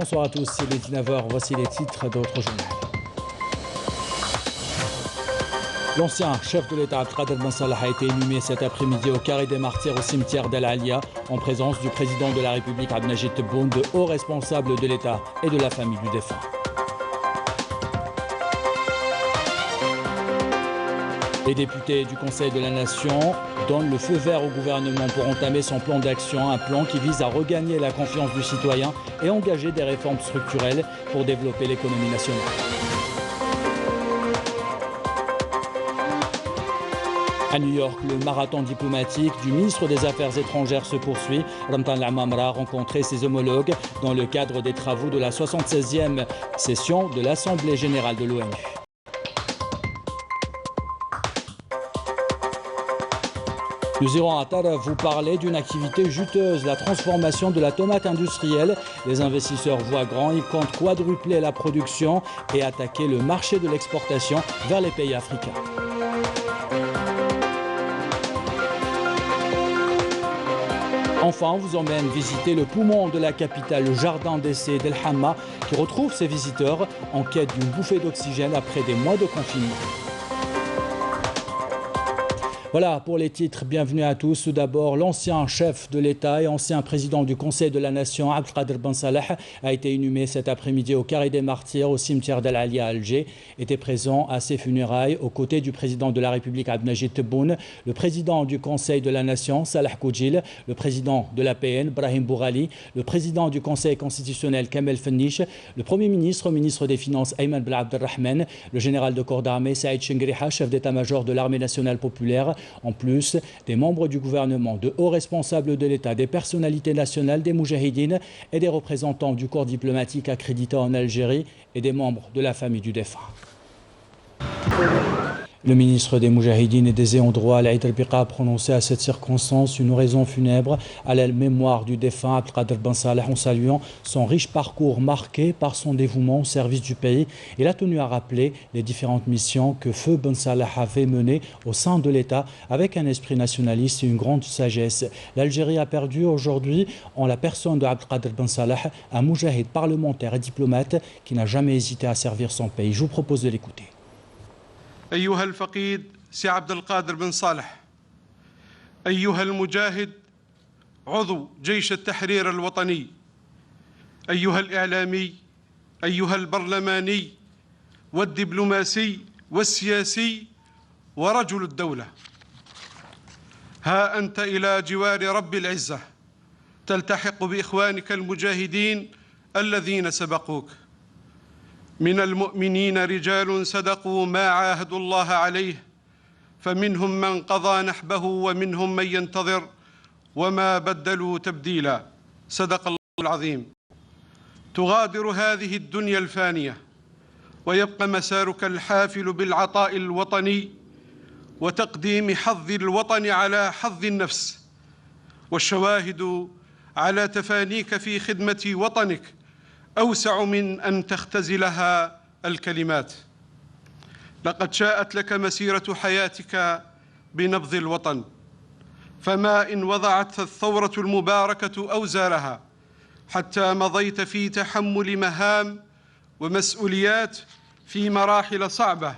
Bonsoir à tous, il est 19h, voici les titres d'autres journaux. L'ancien chef de l'État Abdelkader Ben Salah a été inhumé cet après-midi au carré des martyrs au cimetière d'Al Alia en présence du président de la République Abdelmajid Tebboune, de hauts responsables de l'État et de la famille du défunt. Les députés du Conseil de la Nation donnent le feu vert au gouvernement pour entamer son plan d'action, un plan qui vise à regagner la confiance du citoyen et engager des réformes structurelles pour développer l'économie nationale. À New York, le marathon diplomatique du ministre des Affaires étrangères se poursuit. Ramtan Lamamra a rencontré ses homologues dans le cadre des travaux de la 76e session de l'Assemblée générale de l'ONU. Nous irons à Tara vous parler d'une activité juteuse, la transformation de la tomate industrielle. Les investisseurs voient grand, ils comptent quadrupler la production et attaquer le marché de l'exportation vers les pays africains. Enfin, on vous emmène visiter le poumon de la capitale, le jardin d'essai d'El Hamma, qui retrouve ses visiteurs en quête d'une bouffée d'oxygène après des mois de confinement. Voilà pour les titres, bienvenue à tous. Tout d'abord, l'ancien chef de l'État et ancien président du Conseil de la Nation, Abdelkader Ben Salah, a été inhumé cet après-midi au carré des martyrs au cimetière d'Al Alia à Alger. Était présent à ses funérailles aux côtés du président de la République Abdelmajid Tebboune, le président du Conseil de la Nation, Salah Koudjil, le président de l'APN, Brahim Bourali, le président du Conseil constitutionnel, Kamel Fenniche, le Premier ministre, ministre des Finances, Ayman Ben Abdelrahman, le général de corps d'armée, Saïd Chengriha, chef d'état-major de l'armée nationale populaire, en plus des membres du gouvernement, de hauts responsables de l'État, des personnalités nationales, des moujahidines et des représentants du corps diplomatique accrédité en Algérie et des membres de la famille du défunt. Le ministre des Moujahidines et des ayants droit, Aïd El-Biqa, a prononcé à cette circonstance une oraison funèbre à la mémoire du défunt Abdelkader Ben Salah en saluant son riche parcours marqué par son dévouement au service du pays. Il a tenu à rappeler les différentes missions que Feu Ben Salah avait menées au sein de l'État avec un esprit nationaliste et une grande sagesse. L'Algérie a perdu aujourd'hui, en la personne de Abdelkader Ben Salah, un moujahid parlementaire et diplomate qui n'a jamais hésité à servir son pays. Je vous propose de l'écouter. أيها الفقيد سي عبد القادر بن صالح، أيها المجاهد عضو جيش التحرير الوطني، أيها الإعلامي، أيها البرلماني والدبلوماسي والسياسي ورجل الدولة، ها أنت إلى جوار رب العزة تلتحق بإخوانك المجاهدين الذين سبقوك. من المؤمنين رجال صدقوا ما عاهدوا الله عليه، فمنهم من قضى نحبه ومنهم من ينتظر وما بدلوا تبديلا. صدق الله العظيم. تغادر هذه الدنيا الفانية ويبقى مسارك الحافل بالعطاء الوطني وتقديم حظ الوطن على حظ النفس، والشواهد على تفانيك في خدمة وطنك أوسع من أن تختزلها الكلمات. لقد شاءت لك مسيرة حياتك بنبض الوطن، فما إن وضعت الثورة المباركة أوزارها حتى مضيت في تحمل مهام ومسؤوليات في مراحل صعبة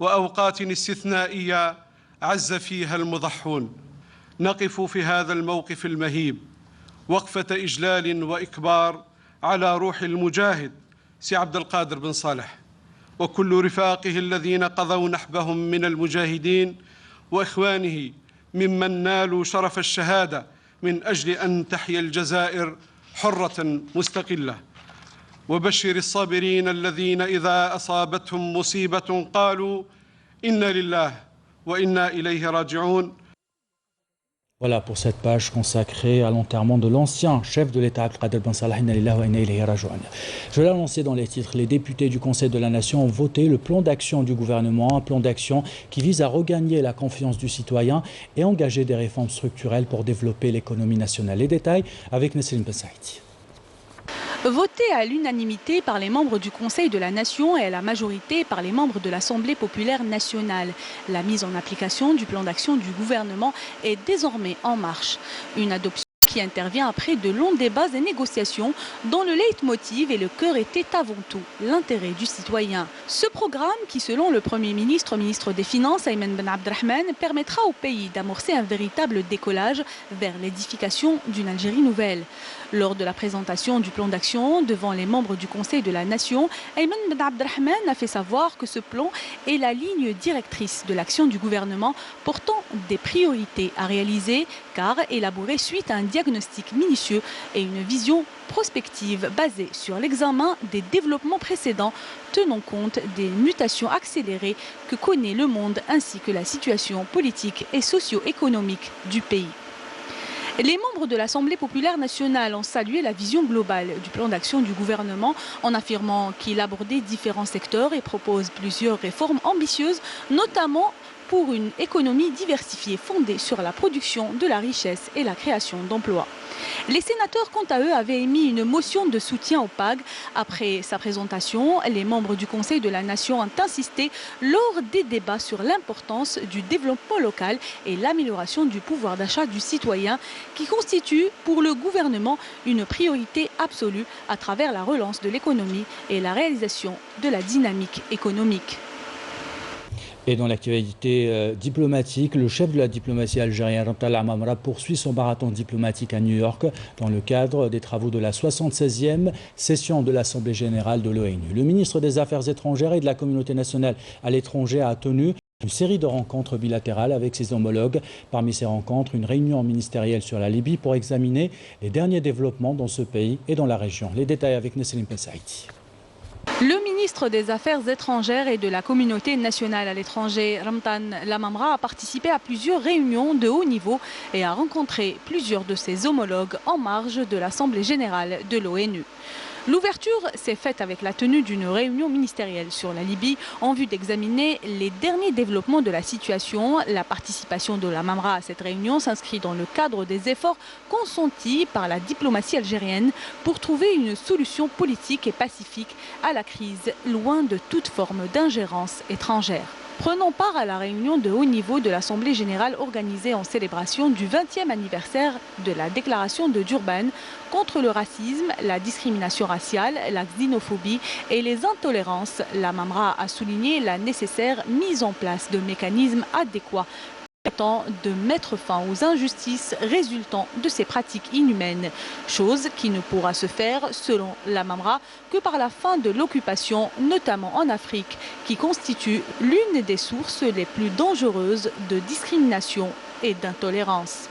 وأوقات استثنائية عز فيها المضحون. نقف في هذا الموقف المهيب وقفة إجلال وإكبار على روح المجاهد سي عبد القادر بن صالح وكل رفاقه الذين قضوا نحبهم من المجاهدين وإخوانه ممن نالوا شرف الشهادة من أجل أن تحيا الجزائر حرة مستقلة. وبشر الصابرين الذين إذا أصابتهم مصيبة قالوا إنا لله وإنا إليه راجعون. Voilà pour cette page consacrée à l'enterrement de l'ancien chef de l'État, Abdelkader Ben Salah, inna lillahi wa inna ilayhi raji'un. Je l'ai annoncé dans les titres, les députés du Conseil de la Nation ont voté le plan d'action du gouvernement, un plan d'action qui vise à regagner la confiance du citoyen et engager des réformes structurelles pour développer l'économie nationale. Les détails avec Nesrine Ben Saïdi. Voté à l'unanimité par les membres du Conseil de la Nation et à la majorité par les membres de l'Assemblée populaire nationale. La mise en application du plan d'action du gouvernement est désormais en marche. Une adoption qui intervient après de longs débats et négociations dont le leitmotiv et le cœur était avant tout l'intérêt du citoyen. Ce programme qui, selon le Premier ministre, ministre des Finances, Ayman Ben Abdelrahman, permettra au pays d'amorcer un véritable décollage vers l'édification d'une Algérie nouvelle. Lors de la présentation du plan d'action devant les membres du Conseil de la Nation, Ayman Ben Abdelrahman a fait savoir que ce plan est la ligne directrice de l'action du gouvernement portant des priorités à réaliser car élaboré suite à un diagnostic minutieux et une vision prospective basée sur l'examen des développements précédents tenant compte des mutations accélérées que connaît le monde ainsi que la situation politique et socio-économique du pays. Les membres de l'Assemblée populaire nationale ont salué la vision globale du plan d'action du gouvernement en affirmant qu'il abordait différents secteurs et propose plusieurs réformes ambitieuses, notamment pour une économie diversifiée fondée sur la production de la richesse et la création d'emplois. Les sénateurs, quant à eux, avaient émis une motion de soutien au PAG. Après sa présentation, les membres du Conseil de la Nation ont insisté lors des débats sur l'importance du développement local et l'amélioration du pouvoir d'achat du citoyen qui constitue pour le gouvernement une priorité absolue à travers la relance de l'économie et la réalisation de la dynamique économique. Et dans l'actualité diplomatique, le chef de la diplomatie algérienne, Ramtan Lamamra, poursuit son marathon diplomatique à New York dans le cadre des travaux de la 76e session de l'Assemblée générale de l'ONU. Le ministre des Affaires étrangères et de la communauté nationale à l'étranger a tenu une série de rencontres bilatérales avec ses homologues. Parmi ces rencontres, une réunion ministérielle sur la Libye pour examiner les derniers développements dans ce pays et dans la région. Les détails avec Nesrine Pensaïti. Le ministre des Affaires étrangères et de la communauté nationale à l'étranger, Ramtan Lamamra, a participé à plusieurs réunions de haut niveau et a rencontré plusieurs de ses homologues en marge de l'Assemblée générale de l'ONU. L'ouverture s'est faite avec la tenue d'une réunion ministérielle sur la Libye en vue d'examiner les derniers développements de la situation. La participation de Lamamra à cette réunion s'inscrit dans le cadre des efforts consentis par la diplomatie algérienne pour trouver une solution politique et pacifique à la crise, loin de toute forme d'ingérence étrangère. Prenant part à la réunion de haut niveau de l'Assemblée générale organisée en célébration du 20e anniversaire de la déclaration de Durban contre le racisme, la discrimination raciale, la xénophobie et les intolérances, Lamamra a souligné la nécessaire mise en place de mécanismes adéquats permettant de mettre fin aux injustices résultant de ces pratiques inhumaines, chose qui ne pourra se faire, selon Lamamra, que par la fin de l'occupation, notamment en Afrique, qui constitue l'une des sources les plus dangereuses de discrimination et d'intolérance.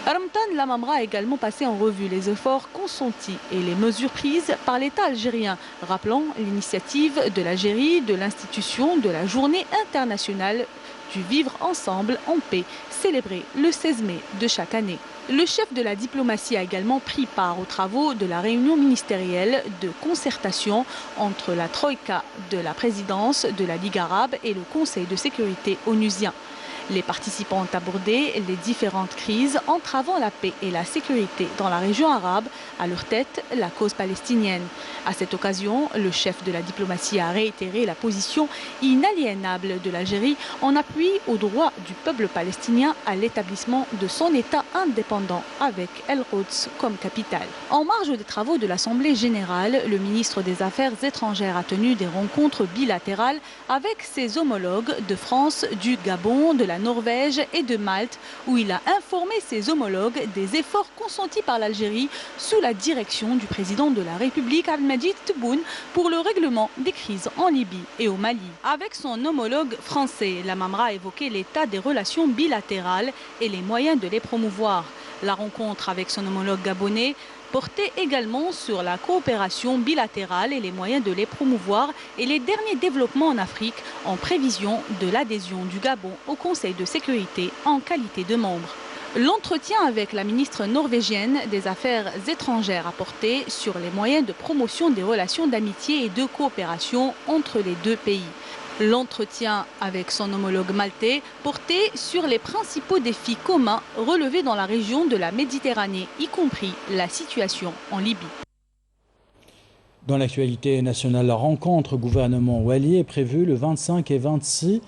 Ramtan Lamamra a également passé en revue les efforts consentis et les mesures prises par l'État algérien, rappelant l'initiative de l'Algérie de l'institution de la Journée internationale du vivre ensemble en paix, célébrée le 16 mai de chaque année. Le chef de la diplomatie a également pris part aux travaux de la réunion ministérielle de concertation entre la Troïka de la présidence de la Ligue arabe et le Conseil de sécurité onusien. Les participants ont abordé les différentes crises entravant la paix et la sécurité dans la région arabe, à leur tête la cause palestinienne. À cette occasion, le chef de la diplomatie a réitéré la position inaliénable de l'Algérie en appui au droit du peuple palestinien à l'établissement de son État indépendant avec El-Quds comme capitale. En marge des travaux de l'Assemblée générale, le ministre des Affaires étrangères a tenu des rencontres bilatérales avec ses homologues de France, du Gabon, de la Norvège et de Malte, où il a informé ses homologues des efforts consentis par l'Algérie sous la direction du président de la République, Abdelmadjid Tebboune, pour le règlement des crises en Libye et au Mali. Avec son homologue français, Lamamra a évoqué l'état des relations bilatérales et les moyens de les promouvoir. La rencontre avec son homologue gabonais portait également sur la coopération bilatérale et les moyens de les promouvoir et les derniers développements en Afrique en prévision de l'adhésion du Gabon au Conseil de sécurité en qualité de membre. L'entretien avec la ministre norvégienne des Affaires étrangères a porté sur les moyens de promotion des relations d'amitié et de coopération entre les deux pays. L'entretien avec son homologue maltais portait sur les principaux défis communs relevés dans la région de la Méditerranée, y compris la situation en Libye. Dans l'actualité nationale, la rencontre gouvernement-Wali est prévue le 25 et 26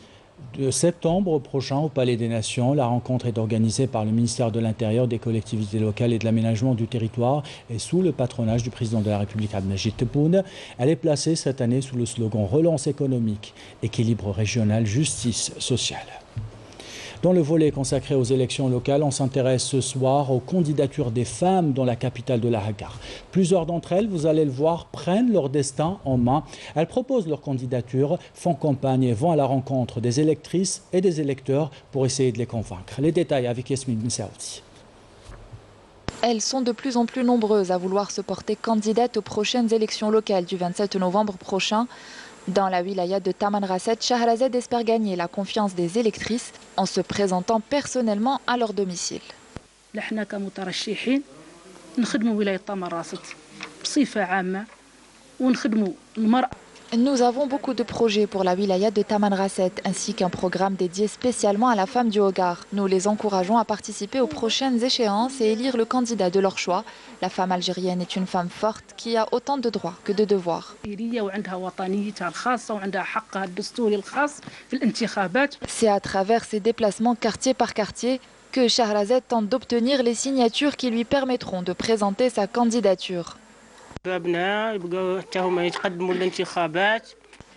septembre prochain au Palais des Nations. La rencontre est organisée par le ministère de l'Intérieur, des collectivités locales et de l'aménagement du territoire et sous le patronage du président de la République Abdelmajid Tebboune. Elle est placée cette année sous le slogan Relance économique, équilibre régional, justice sociale. Dans le volet consacré aux élections locales, on s'intéresse ce soir aux candidatures des femmes dans la capitale de la Hagar. Plusieurs d'entre elles, vous allez le voir, prennent leur destin en main. Elles proposent leur candidature, font campagne et vont à la rencontre des électrices et des électeurs pour essayer de les convaincre. Les détails avec Yasmine Bensaoudi. Elles sont de plus en plus nombreuses à vouloir se porter candidates aux prochaines élections locales du 27 novembre prochain. Dans la wilaya de Tamanrasset, Shahrazad espère gagner la confiance des électrices en se présentant personnellement à leur domicile. Nous avons beaucoup de projets pour la wilaya de Tamanrasset ainsi qu'un programme dédié spécialement à la femme du Hogar. Nous les encourageons à participer aux prochaines échéances et élire le candidat de leur choix. La femme algérienne est une femme forte qui a autant de droits que de devoirs. C'est à travers ses déplacements quartier par quartier que Shahrazad tente d'obtenir les signatures qui lui permettront de présenter sa candidature.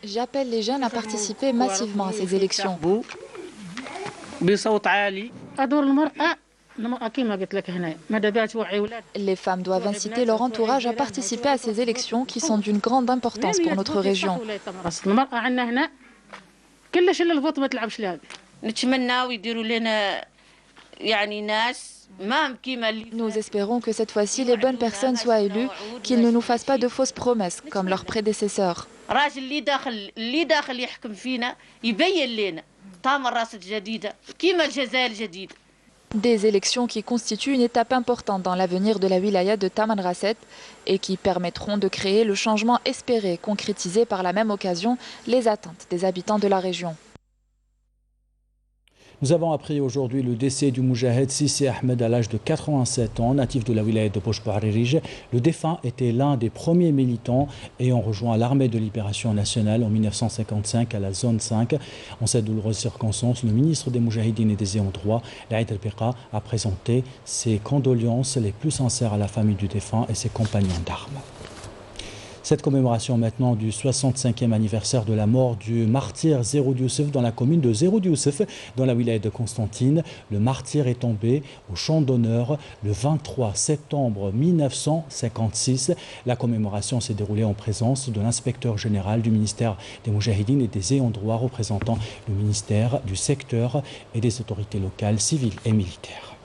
J'appelle les jeunes à participer massivement à ces élections. Les femmes doivent inciter leur entourage à participer à ces élections qui sont d'une grande importance pour notre région. Nous espérons que cette fois-ci, les bonnes personnes soient élues, qu'ils ne nous fassent pas de fausses promesses, comme leurs prédécesseurs. Des élections qui constituent une étape importante dans l'avenir de la wilaya de Tamanrasset et qui permettront de créer le changement espéré, concrétisé par la même occasion les attentes des habitants de la région. Nous avons appris aujourd'hui le décès du Moujahid Sissi Ahmed à l'âge de 87 ans, natif de la wilaya de Pochparirij. Le défunt était l'un des premiers militants ayant rejoint l'armée de libération nationale en 1955 à la zone 5. En cette douloureuse circonstance, le ministre des Moujahidines et des ayants droit, Laïd El-Biqa, a présenté ses condoléances les plus sincères à la famille du défunt et ses compagnons d'armes. Cette commémoration maintenant du 65e anniversaire de la mort du martyr Zeroud Youssef dans la commune de Zeroud Youssef dans la wilaya de Constantine. Le martyr est tombé au champ d'honneur le 23 septembre 1956. La commémoration s'est déroulée en présence de l'inspecteur général du ministère des Moujahidines et des ayants droit représentant le ministère du secteur et des autorités locales, civiles et militaires.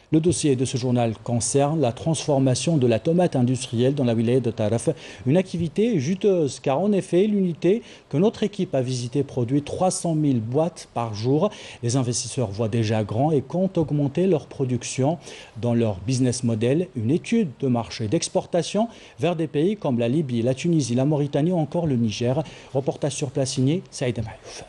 Le dossier de ce journal concerne la transformation de la tomate industrielle dans la wilaya de Taraf. Une activité juteuse car en effet l'unité que notre équipe a visitée produit 300 000 boîtes par jour. Les investisseurs voient déjà grand et comptent augmenter leur production dans leur business model. Une étude de marché d'exportation vers des pays comme la Libye, la Tunisie, la Mauritanie ou encore le Niger. Reportage sur place signé Saïd Mayouf.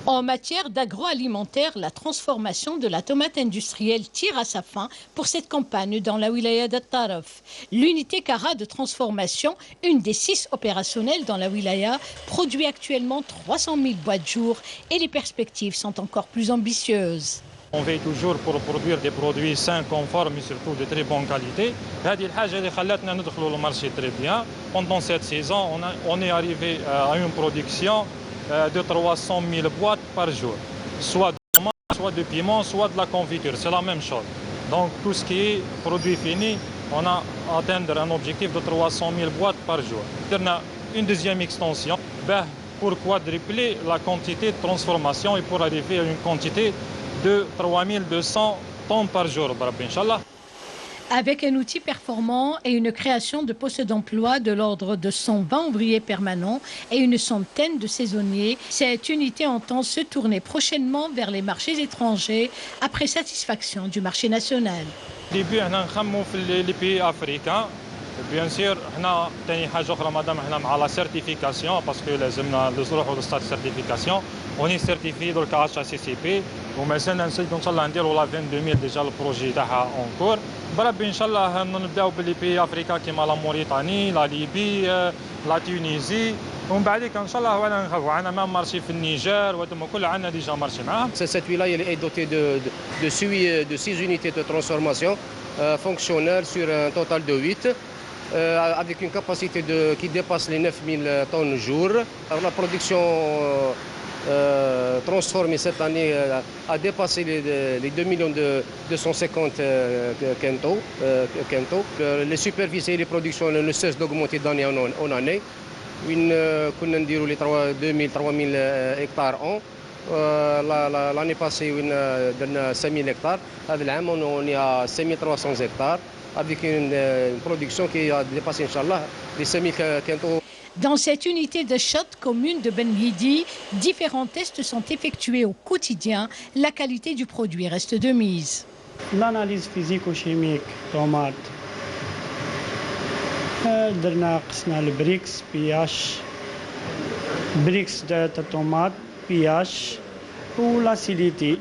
En matière d'agroalimentaire, la transformation de la tomate industrielle tire à sa fin pour cette campagne dans la wilaya de Taraf. L'unité Cara de transformation, une des 6 opérationnelles dans la wilaya, produit actuellement 300 000 boîtes jour et les perspectives sont encore plus ambitieuses. On veille toujours pour produire des produits sains, conformes et surtout de très bonne qualité. Pendant cette saison, on est arrivé à une production de 300 000 boîtes par jour, soit de tomates, soit de piment, soit de la confiture, c'est la même chose. Donc tout ce qui est produit fini, on a atteindre un objectif de 300 000 boîtes par jour. On a une deuxième extension pour quadrupler la quantité de transformation et pour arriver à une quantité de 3200 tonnes par jour, Inch'Allah. Avec un outil performant et une création de postes d'emploi de l'ordre de 120 ouvriers permanents et une centaine de saisonniers, cette unité entend se tourner prochainement vers les marchés étrangers après satisfaction du marché national. Au début, on a fait les pays africains. Bien sûr, on a la certification parce que les stade de certification. On est certifié dans le HACCP. ومازال نسيت ان شاء الله نديروا لا 22000 ديجا البروجي تاعها اون كور بربي ان شاء الله نبداو باللي بي افريكا كيما لا موريتاني لا ليبي لا تونيزي ومن بعديك ان شاء الله وانا نخافوا عندنا مام مارشي في النيجر وهذوما كل عندنا ديجا مارشي معاهم. Cette wilaya est dotée de 6 unités de transformation fonctionnelles sur un total de 8. Avec une capacité qui dépasse les 9000 tonnes jour. Alors, la production transformée cette année a dépassé les 2 250 quintaux. Les superficies et les productions ne cessent d'augmenter d'année en année. كنا نديروا les 2000-3000 hectares an. L'année passée درنا 5000 hectares. هذا العام on est à 5300 hectares. Avec une production qui a dépassé, Inch'Allah, les 5000 quintaux. Dans cette unité de shot commune de Ben Guidi, différents tests sont effectués au quotidien. La qualité du produit reste de mise. L'analyse physico-chimique, tomate. درنا قسنا البريكس pH بريكس de tomate pH ou l'acidité.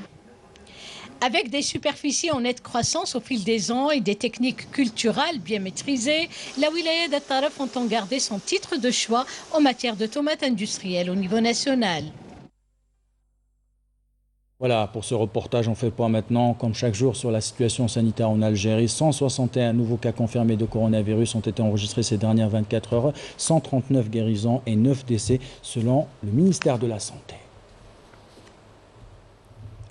Avec des superficies en nette croissance au fil des ans et des techniques culturales bien maîtrisées, la wilaya de Taraf entend garder son titre de choix en matière de tomates industrielles au niveau national. Voilà, pour ce reportage, on fait le point maintenant, comme chaque jour, sur la situation sanitaire en Algérie. 161 nouveaux cas confirmés de coronavirus ont été enregistrés ces dernières 24 heures, 139 guérisons et 9 décès selon le ministère de la Santé.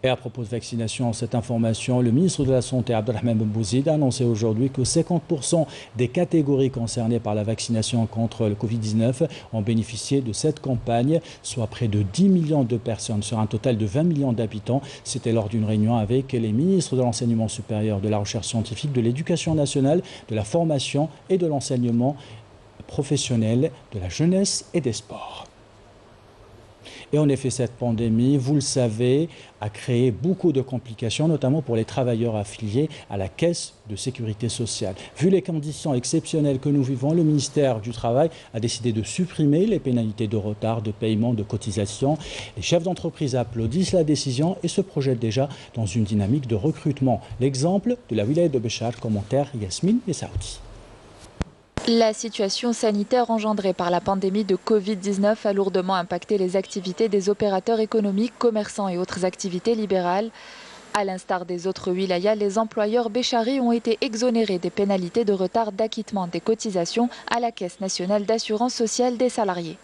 Et à propos de vaccination, cette information, le ministre de la Santé, Abdelrahman Ben Bouzid, a annoncé aujourd'hui que 50% des catégories concernées par la vaccination contre le Covid-19 ont bénéficié de cette campagne, soit près de 10 millions de personnes sur un total de 20 millions d'habitants. C'était lors d'une réunion avec les ministres de l'enseignement supérieur, de la recherche scientifique, de l'éducation nationale, de la formation et de l'enseignement professionnel, de la jeunesse et des sports. Et en effet, cette pandémie, vous le savez, a créé beaucoup de complications, notamment pour les travailleurs affiliés à la Caisse de sécurité sociale. Vu les conditions exceptionnelles que nous vivons, le ministère du Travail a décidé de supprimer les pénalités de retard de paiement de cotisation. Les chefs d'entreprise applaudissent la décision et se projettent déjà dans une dynamique de recrutement. L'exemple de la wilaya de Béchar, commentaire Yasmine Messaoudi. La situation sanitaire engendrée par la pandémie de Covid-19 a lourdement impacté les activités des opérateurs économiques, commerçants et autres activités libérales. À l'instar des autres wilayas, les employeurs bécharis ont été exonérés des pénalités de retard d'acquittement des cotisations à la Caisse nationale d'assurance sociale des salariés.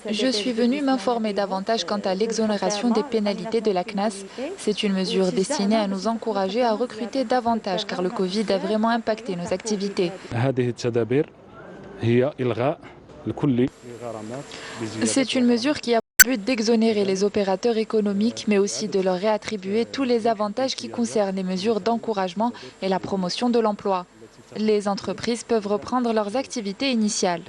Je suis venue m'informer davantage quant à l'exonération des pénalités de la CNAS. C'est une mesure destinée à nous encourager à recruter davantage car le Covid a vraiment impacté nos activités. C'est une mesure qui a pour but d'exonérer les opérateurs économiques mais aussi de leur réattribuer tous les avantages qui concernent les mesures d'encouragement et la promotion de l'emploi. Les entreprises peuvent reprendre leurs activités initiales.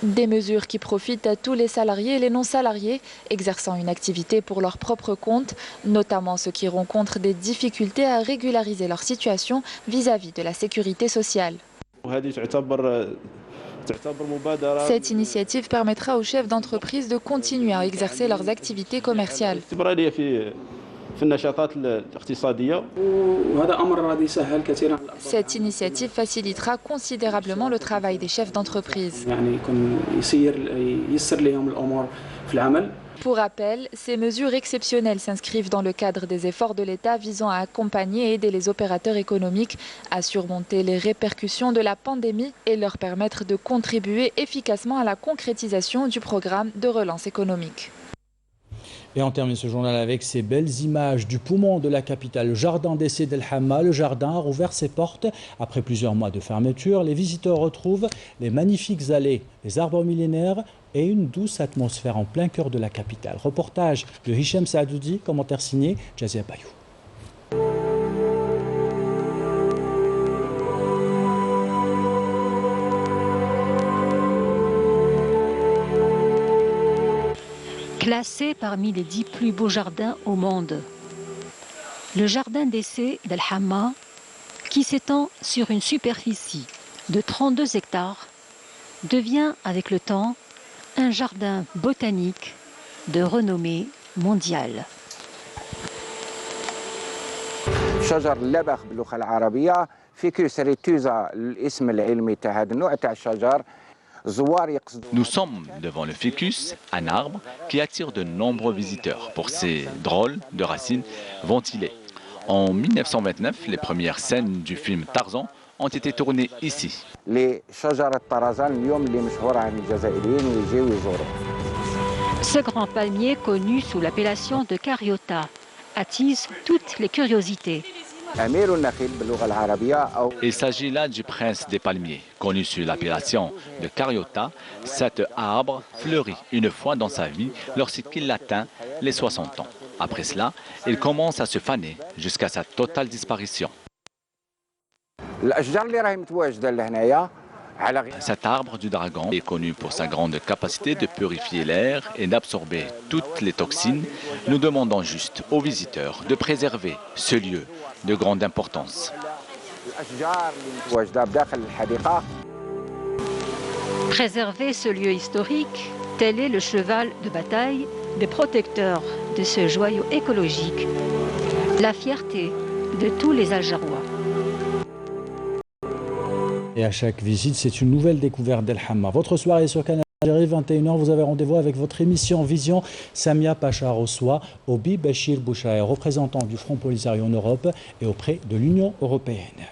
Des mesures qui profitent à tous les salariés et les non-salariés exerçant une activité pour leur propre compte, notamment ceux qui rencontrent des difficultés à régulariser leur situation vis-à-vis de la sécurité sociale. Cette initiative permettra aux chefs d'entreprise de continuer à exercer leurs activités commerciales. Cette initiative facilitera considérablement le travail des chefs d'entreprise. Pour rappel, ces mesures exceptionnelles s'inscrivent dans le cadre des efforts de l'État visant à accompagner et aider les opérateurs économiques à surmonter les répercussions de la pandémie et leur permettre de contribuer efficacement à la concrétisation du programme de relance économique. Et on termine ce journal avec ces belles images du poumon de la capitale, le jardin d'essai d'El Hamma. Le jardin a rouvert ses portes après plusieurs mois de fermeture. Les visiteurs retrouvent les magnifiques allées, les arbres millénaires et une douce atmosphère en plein cœur de la capitale. Reportage de Hichem Saadoudi, commentaire signé Jazia Bayou. Classé parmi les 10 plus beaux jardins au monde. Le jardin d'essai d'El Hamma, qui s'étend sur une superficie de 32 hectares, devient avec le temps un jardin botanique de renommée mondiale. شجر اللبخ باللغة العربية فيكوس ريتوزا الاسم العلمي تاع هذا النوع تاع الشجر. Nous sommes devant le ficus, un arbre qui attire de nombreux visiteurs pour ses drôles de racines ventilées. En 1929, les premières scènes du film Tarzan ont été tournées ici. Ce grand palmier, connu sous l'appellation de Cariota, attise toutes les curiosités. Il s'agit là du prince des palmiers, connu sous l'appellation de Cariota. Cet arbre fleurit une fois dans sa vie lorsqu'il atteint les 60 ans. Après cela, il commence à se faner jusqu'à sa totale disparition. Cet arbre du dragon est connu pour sa grande capacité de purifier l'air et d'absorber toutes les toxines. Nous demandons juste aux visiteurs de préserver ce lieu de grande importance. Préserver ce lieu historique, tel est le cheval de bataille des protecteurs de ce joyau écologique, la fierté de tous les Algérois. Et à chaque visite, c'est une nouvelle découverte d'El Hamma. Votre soirée sur Canal Algérie, 21h, vous avez rendez-vous avec votre émission Vision. Samia Pacha reçoit Obi Bachir Bouchaï, représentant du Front Polisario en Europe et auprès de l'Union européenne.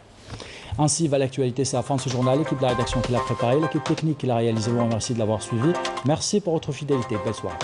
Ainsi va l'actualité, c'est la fin de ce journal. L'équipe de la rédaction qui l'a préparé, l'équipe technique qui l'a réalisé, vous remercie de l'avoir suivi. Merci pour votre fidélité. Belle soirée.